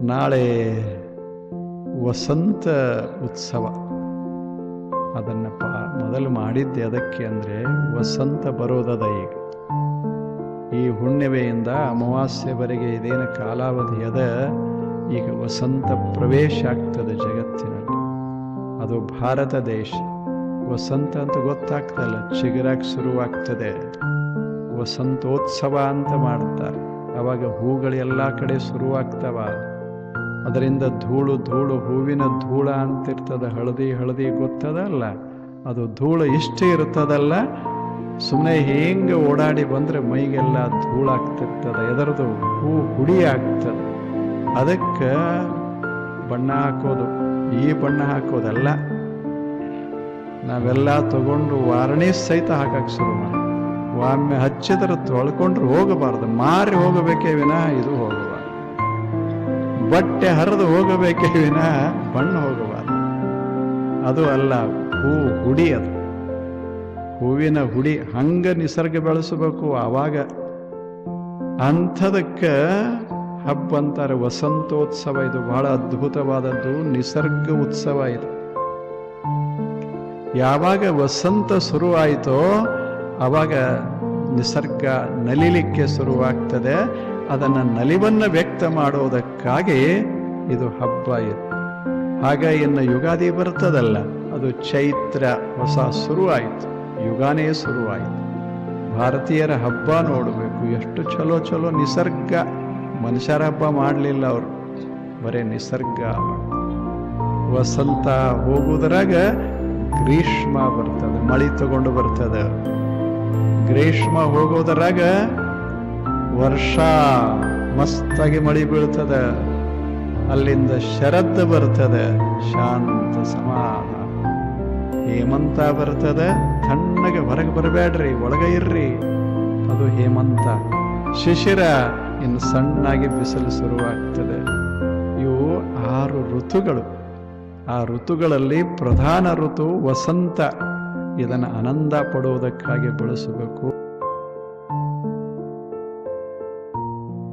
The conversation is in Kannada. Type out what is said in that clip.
ನಾಳೆ ವಸಂತ ಉತ್ಸವ. ಅದನ್ನು ಮೊದಲು ಮಾಡಿದ್ದೆ ಅದಕ್ಕೆ ಅಂದರೆ ವಸಂತ ಬರೋದದ ಈಗ. ಈ ಹುಣ್ಣಿಮೆಯಿಂದ ಅಮಾವಾಸ್ಯೆವರೆಗೆ ಇದೇನು ಕಾಲಾವಧಿ ಅದ, ಈಗ ವಸಂತ ಪ್ರವೇಶ ಆಗ್ತದೆ ಜಗತ್ತಿನಲ್ಲಿ. ಅದು ಭಾರತ ದೇಶ. ವಸಂತ ಅಂತ ಗೊತ್ತಾಗ್ತಲ್ಲ, ಚಿಗುರಾಗಿ ಶುರುವಾಗ್ತದೆ. ವಸಂತೋತ್ಸವ ಅಂತ ಮಾಡ್ತಾರೆ. ಅವಾಗ ಹೂಗಳು ಎಲ್ಲ ಕಡೆ ಶುರುವಾಗ್ತವ. ಅದರಿಂದ ಧೂಳು ಧೂಳು, ಹೂವಿನ ಧೂಳ ಅಂತಿರ್ತದ. ಹಳದಿ ಹಳದಿ ಗೊತ್ತದಲ್ಲ, ಅದು ಧೂಳು ಇಷ್ಟೇ ಇರ್ತದಲ್ಲ. ಸುಮ್ಮನೆ ಹೆಂಗೆ ಓಡಾಡಿ ಬಂದರೆ ಮೈಗೆಲ್ಲ ಧೂಳಾಗ್ತಿರ್ತದೆ. ಎದರದು ಹೂ ಹುಡಿ ಆಗ್ತದೆ. ಅದಕ್ಕೆ ಬಣ್ಣ ಹಾಕೋದು, ಈ ಬಣ್ಣ ಹಾಕೋದಲ್ಲ. ನಾವೆಲ್ಲ ತಗೊಂಡು ವಾರ್ನಿಷ್ ಸಹಿತ ಹಾಕಕ್ಕೆ ಶುರು ಮಾಡಿ. ಒಮ್ಮೆ ಹಚ್ಚಿದ್ರೆ ತೊಳ್ಕೊಂಡ್ರೆ ಹೋಗಬಾರ್ದು, ಮಾರಿ ಹೋಗಬೇಕೇ ವಿನಃ ಇದು ಹೋಗಬಾರ್ದು. ಬಟ್ಟೆ ಹರಿದು ಹೋಗಬೇಕೇ ವಿನಃ ಬಣ್ಣ ಹೋಗಬಾರ್ದು. ಅದು ಅಲ್ಲ, ಹೂ ಹುಡಿ. ಅದು ಹೂವಿನ ಹುಡಿ. ಹಂಗ ನಿಸರ್ಗ ಬೆಳೆಸಬೇಕು. ಆವಾಗ ಅಂಥದಕ್ಕೆ ಹಬ್ಬ ಅಂತಾರೆ ವಸಂತೋತ್ಸವ. ಇದು ಬಹಳ ಅದ್ಭುತವಾದದ್ದು ನಿಸರ್ಗ ಉತ್ಸವ ಇದು. ಯಾವಾಗ ವಸಂತ ಶುರುವಾಯಿತೋ ಆವಾಗ ನಿಸರ್ಗ ನಲಿಲಿಕ್ಕೆ ಶುರುವಾಗ್ತದೆ. ಅದನ್ನು ನಲಿವನ್ನು ವ್ಯಕ್ತ ಮಾಡೋದಕ್ಕಾಗಿ ಇದು ಹಬ್ಬ ಇದು. ಆಗ ಇನ್ನು ಯುಗಾದಿ ಬರ್ತದಲ್ಲ, ಅದು ಚೈತ್ರ, ಹೊಸ ಶುರುವಾಯಿತು, ಯುಗಾನೇ ಶುರುವಾಯಿತು. ಭಾರತೀಯರ ಹಬ್ಬ ನೋಡಬೇಕು, ಎಷ್ಟು ಚಲೋ ಚಲೋ. ನಿಸರ್ಗ, ಮನುಷ್ಯರ ಹಬ್ಬ ಮಾಡಲಿಲ್ಲ ಅವರು, ಬರೀ ನಿಸರ್ಗ. ವಸಂತ ಹೋಗುವುದರಾಗ ಗ್ರೀಷ್ಮ ಬರ್ತದೆ, ಮಳಿ ತಗೊಂಡು ಬರ್ತದೆ. ಗ್ರೀಷ್ಮ ಹೋಗೋದರಾಗ ವರ್ಷ ಮಸ್ತಾಗಿ ಮಳಿ ಬೀಳ್ತದೆ. ಅಲ್ಲಿಂದ ಶರದ್ ಬರ್ತದೆ, ಶಾಂತ ಸಮಾಧಾನ. ಹೇಮಂತ ಬರ್ತದೆ, ತಣ್ಣಗೆ ಹೊರಗೆ ಬರಬೇಡ್ರಿ, ಒಳಗೆ ಇರ್ರಿ, ಅದು ಹೇಮಂತ. ಶಿಶಿರ, ಇನ್ನು ಸಣ್ಣಾಗಿ ಬಿಸಿಲು ಶುರುವಾಗ್ತದೆ. ಇವು 6 ಋತುಗಳು. ಆ ಋತುಗಳಲ್ಲಿ ಪ್ರಧಾನ ಋತು ವಸಂತ. ಇದನ್ನು ಆನಂದ ಪಡುವುದಕ್ಕಾಗಿ ಬಳಸಬೇಕು.